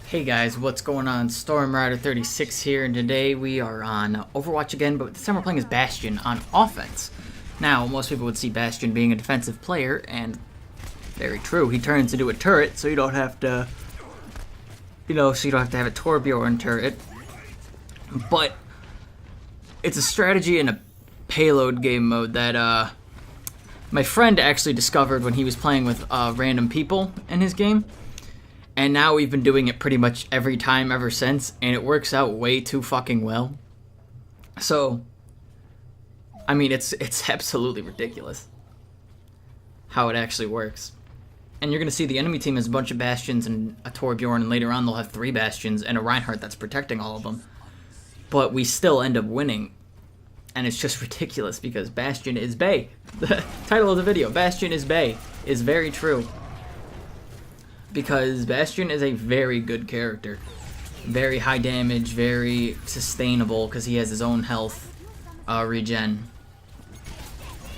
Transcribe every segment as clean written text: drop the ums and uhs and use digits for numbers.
Hey guys, what's going on? Storm Rider 36 here, and today we are on Overwatch again, but this time we're playing as Bastion on offense. Now, most people would see Bastion being a defensive player, and very true. He turns into a turret, so you don't have to, so you don't have to have a Torbjorn turret. But it's a strategy in a payload game mode that my friend actually discovered when he was playing with random people in his game. And now we've been doing it pretty much every time ever since, and it works out way too fucking well. So, I mean, it's absolutely ridiculous how it actually works. And you're going to see the enemy team has a bunch of Bastions and a Torbjorn, and later on they'll have 3 Bastions and a Reinhardt that's protecting all of them. But we still end up winning. And it's just ridiculous because Bastion is Bay. The title of the video, Bastion is Bay, is very true. Because Bastion is a very good character. Very high damage, very sustainable because he has his own health regen.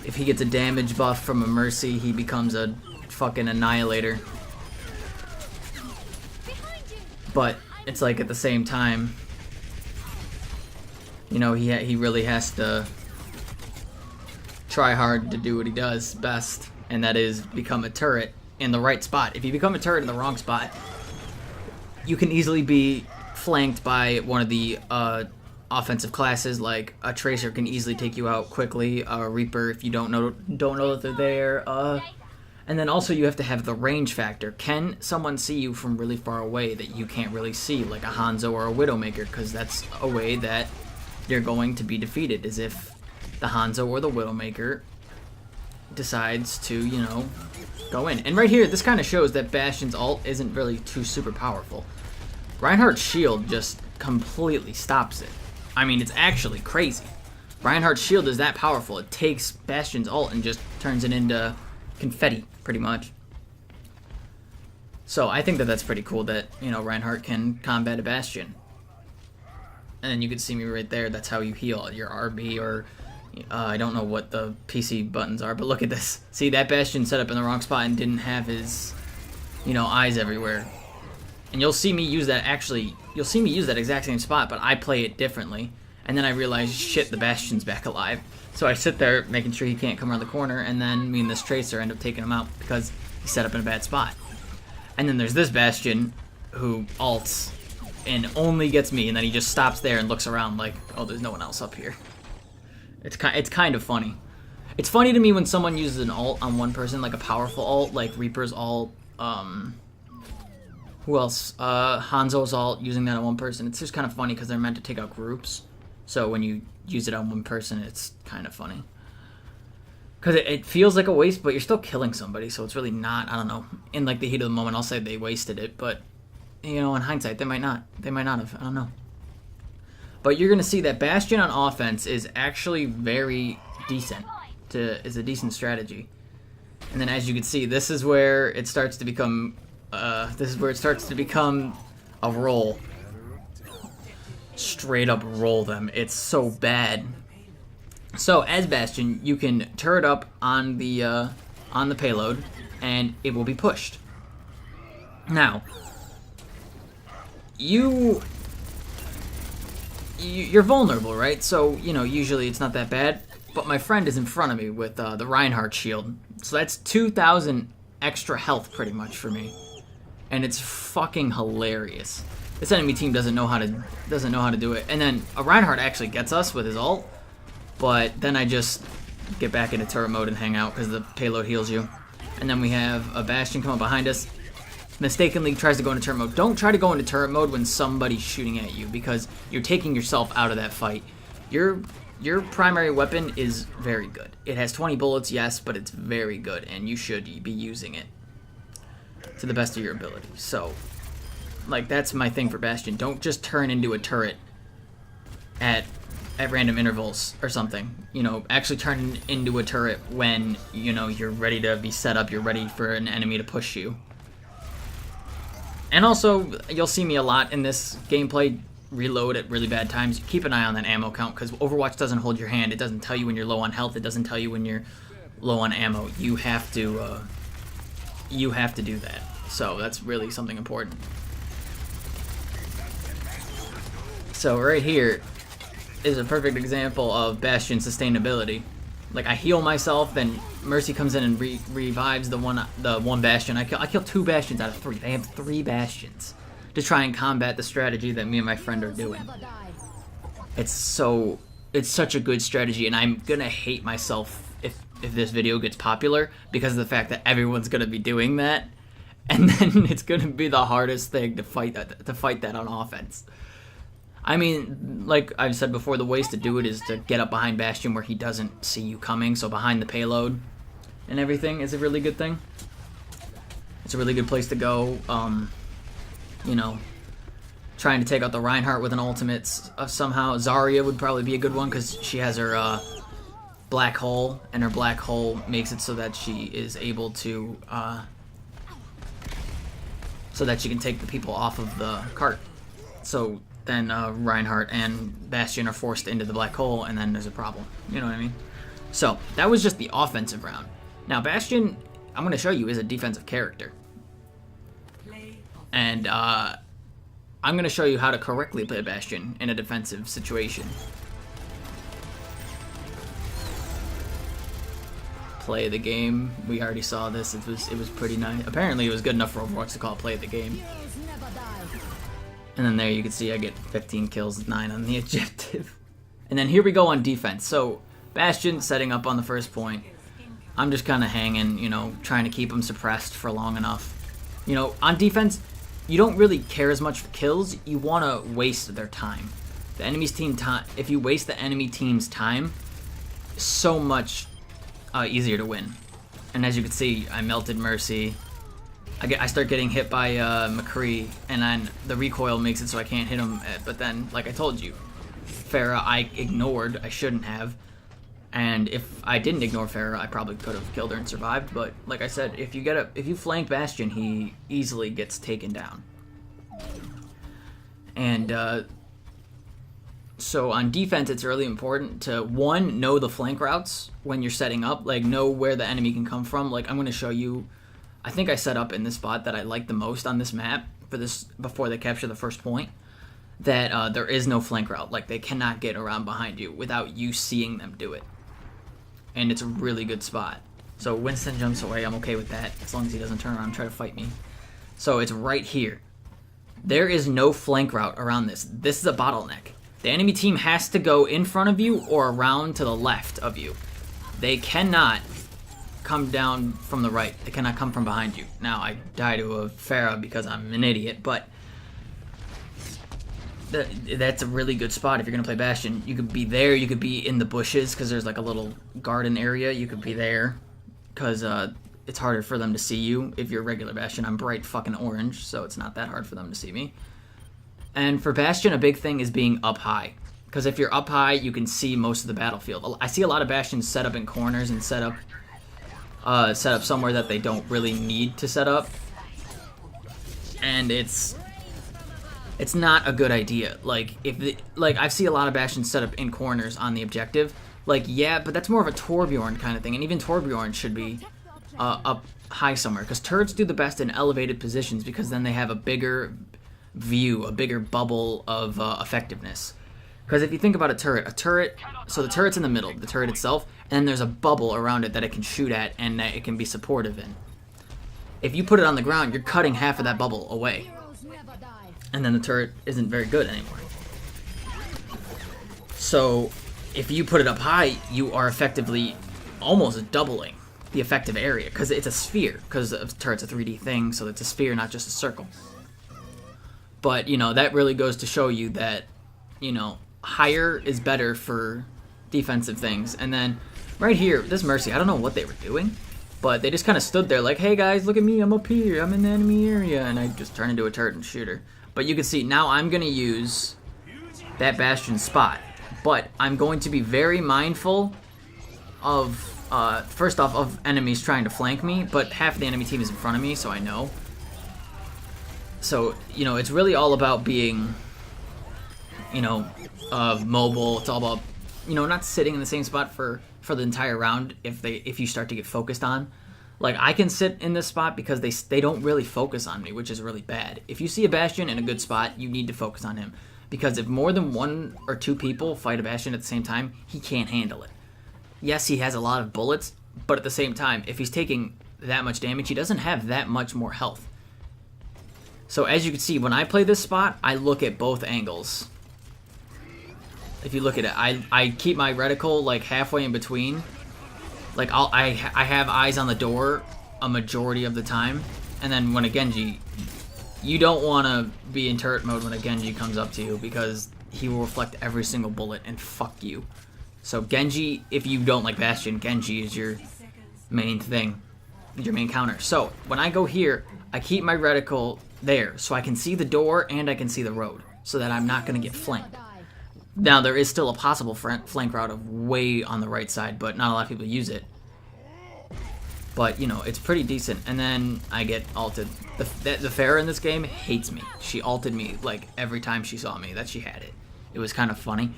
If he gets a damage buff from a Mercy, he becomes a fucking annihilator. But it's like at the same time, he really has to try hard to do what he does best, and that is become a turret in the right spot. If you become a turret in the wrong spot, you can easily be flanked by one of the offensive classes. Like a Tracer can easily take you out quickly. A Reaper, if you don't know that they're there. And then also you have to have the range factor. Can someone see you from really far away that you can't really see, like a Hanzo or a Widowmaker? Because that's a way that you're going to be defeated, is if the Hanzo or the Widowmaker decides to, go in. And right here, this kind of shows that Bastion's ult isn't really too super powerful. Reinhardt's shield just completely stops it. I mean, it's actually crazy. Reinhardt's shield is that powerful. It takes Bastion's ult and just turns it into confetti, pretty much. So I think that that's pretty cool that, Reinhardt can combat a Bastion. And then you can see me right there. That's how you heal your RB or I don't know what the PC buttons are, but look at this. See, that Bastion set up in the wrong spot and didn't have his, eyes everywhere. And you'll see me use that exact same spot, but I play it differently. And then I realize, shit, the Bastion's back alive. So I sit there making sure he can't come around the corner, and then me and this Tracer end up taking him out because he set up in a bad spot. And then there's this Bastion who ults and only gets me, and then he just stops there and looks around like, oh, there's no one else up here. It's kind of funny. It's funny to me when someone uses an ult on one person, like a powerful ult, like Reaper's ult, who else? Hanzo's ult, using that on one person. It's just kind of funny because they're meant to take out groups. So when you use it on one person, it's kind of funny. Because it feels like a waste, but you're still killing somebody, so it's really not, I don't know. In like the heat of the moment, I'll say they wasted it, but, in hindsight, they might not. They might not have, I don't know. But you're going to see that Bastion on offense is actually very decent. Is a decent strategy. And then as you can see, this is where it starts to become a roll. Straight up roll them. It's so bad. So as Bastion, you can turret up on the payload, and it will be pushed. Now, you're vulnerable, right? So, usually it's not that bad. But my friend is in front of me with the Reinhardt shield. So that's 2,000 extra health pretty much for me. And it's fucking hilarious. This enemy team doesn't know how to do it. And then a Reinhardt actually gets us with his ult. But then I just get back into turret mode and hang out because the payload heals you. And then we have a Bastion come up behind us. Mistakenly tries to go into turret mode. Don't try to go into turret mode when somebody's shooting at you because you're taking yourself out of that fight. Your primary weapon is very good. It has 20 bullets, yes, but it's very good, and you should be using it to the best of your ability. So, like, that's my thing for Bastion. Don't just turn into a turret at random intervals or something. Actually turn into a turret when, you're ready to be set up, you're ready for an enemy to push you. And also, you'll see me a lot in this gameplay reload at really bad times. Keep an eye on that ammo count because Overwatch doesn't hold your hand. It doesn't tell you when you're low on health. It doesn't tell you when you're low on ammo. You have to do that. So that's really something important. So right here is a perfect example of Bastion sustainability. Like, I heal myself, then Mercy comes in and revives the one Bastion. I kill 2 Bastions out of 3. They have 3 Bastions to try and combat the strategy that me and my friend are doing. It's such a good strategy, and I'm gonna hate myself if this video gets popular because of the fact that everyone's gonna be doing that, and then it's gonna be the hardest thing to fight that on offense. I mean, like I've said before, the ways to do it is to get up behind Bastion where he doesn't see you coming, so behind the payload and everything is a really good thing. It's a really good place to go. You know, trying to take out the Reinhardt with an ultimate somehow. Zarya would probably be a good one because she has her black hole, and her black hole makes it so that she is able to, so that she can take the people off of the cart. So then Reinhardt and Bastion are forced into the black hole, and then there's a problem. You know what I mean? So that was just the offensive round. Now Bastion, I'm going to show you, is a defensive character. And I'm going to show you how to correctly play Bastion in a defensive situation. Play the game. We already saw this. It was pretty nice. Apparently it was good enough for Overwatch to call it play the game. And then there you can see I get 15 kills, 9 on the objective. And then here we go on defense. So Bastion setting up on the first point. I'm just kind of hanging, you know, trying to keep them suppressed for long enough. You know, on defense, you don't really care as much for kills. You want to waste their time. The enemy's team time. If you waste the enemy team's time, so much easier to win. And as you can see, I melted Mercy. I start getting hit by McCree, and then the recoil makes it so I can't hit him. But then, like I told you, Pharah I ignored. I shouldn't have. And if I didn't ignore Pharah, I probably could have killed her and survived. But like I said, if you flank Bastion, he easily gets taken down. And so on defense, it's really important to, one, know the flank routes when you're setting up. Like, know where the enemy can come from. Like, I'm going to show you. I think I set up in this spot that I like the most on this map for this before they capture the first point. That there is no flank route. Like, they cannot get around behind you without you seeing them do it. And it's a really good spot. So Winston jumps away. I'm okay with that as long as he doesn't turn around and try to fight me. So it's right here. There is no flank route around this. This is a bottleneck. The enemy team has to go in front of you or around to the left of you. They cannot come down from the right. They cannot come from behind you. Now, I die to a Pharah because I'm an idiot, but that's a really good spot if you're going to play Bastion. You could be there. You could be in the bushes because there's like a little garden area. You could be there because it's harder for them to see you. If you're a regular Bastion, I'm bright fucking orange, so it's not that hard for them to see me. And for Bastion, a big thing is being up high. Because if you're up high, you can see most of the battlefield. I see a lot of Bastions set up in corners and set up somewhere that they don't really need to set up. And it's not a good idea. Like, I see a lot of Bastions set up in corners on the objective. Like, yeah, but that's more of a Torbjorn kind of thing. And even Torbjorn should be up high somewhere. Because turrets do the best in elevated positions because then they have a bigger view, a bigger bubble of effectiveness. Because if you think about a turret, so the turret's in the middle, the turret itself, and then there's a bubble around it that it can shoot at and that it can be supportive in. If you put it on the ground, you're cutting half of that bubble away. And then the turret isn't very good anymore. So if you put it up high, you are effectively almost doubling the effective area because it's a sphere, because the turret's a 3D thing, so it's a sphere, not just a circle. But, you know, that really goes to show you that, you know, higher is better for defensive things. And then right here, this Mercy, I don't know what they were doing, but they just kind of stood there like, hey guys, look at me, I'm up here, I'm in the enemy area, and I just turn into a turret and shoot her. But you can see, now I'm going to use that Bastion spot. But I'm going to be very mindful of, first off, of enemies trying to flank me, but half the enemy team is in front of me, so I know. So, you know, it's really all about being, you know, mobile. It's all about, you know, not sitting in the same spot for the entire round if you start to get focused on. Like, I can sit in this spot because they don't really focus on me, which is really bad. If you see a Bastion in a good spot, you need to focus on him. Because if more than 1 or 2 people fight a Bastion at the same time, he can't handle it. Yes, he has a lot of bullets, but at the same time, if he's taking that much damage, he doesn't have that much more health. So as you can see, when I play this spot, I look at both angles. If you look at it, I keep my reticle like halfway in between. Like I have eyes on the door a majority of the time, and then when a Genji, you don't want to be in turret mode when a Genji comes up to you because he will reflect every single bullet and fuck you. So Genji, if you don't like Bastion, Genji is your main thing, your main counter. So when I go here, I keep my reticle there so I can see the door and I can see the road so that I'm not going to get flanked. Now there is still a possible flank route of way on the right side, but not a lot of people use it. But, you know, it's pretty decent. And then I get ulted. The Pharah in this game hates me. She ulted me, like, every time she saw me that she had it. It was kind of funny.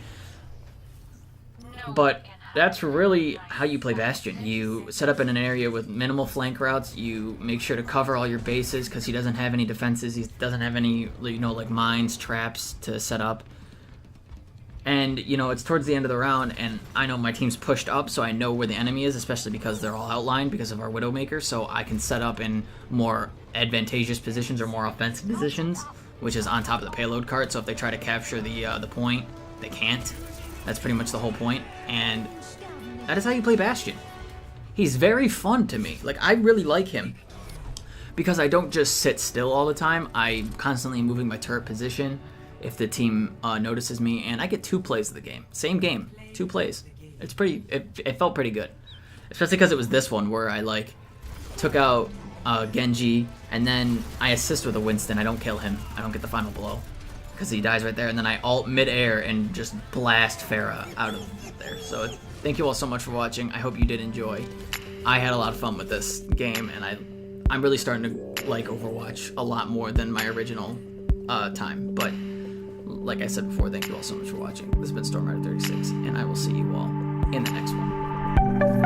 But that's really how you play Bastion. You set up in an area with minimal flank routes. You make sure to cover all your bases because he doesn't have any defenses. He doesn't have any, you know, like mines, traps to set up. And, you know, it's towards the end of the round, and I know my team's pushed up, so I know where the enemy is, especially because they're all outlined because of our Widowmaker, so I can set up in more advantageous positions or more offensive positions, which is on top of the payload cart, so if they try to capture the point, they can't. That's pretty much the whole point, and that is how you play Bastion. He's very fun to me. Like, I really like him because I don't just sit still all the time. I'm constantly moving my turret position if the team notices me, and I get 2 plays of the game. Same game, 2 plays. It's pretty. It felt pretty good, especially because it was this one where I like took out Genji, and then I assist with a Winston. I don't kill him. I don't get the final blow because he dies right there, and then I ult mid-air and just blast Pharah out of there. So thank you all so much for watching. I hope you did enjoy. I had a lot of fun with this game, and I'm really starting to like Overwatch a lot more than my original time, but like I said before, thank you all so much for watching. This has been StormRider36, and I will see you all in the next one.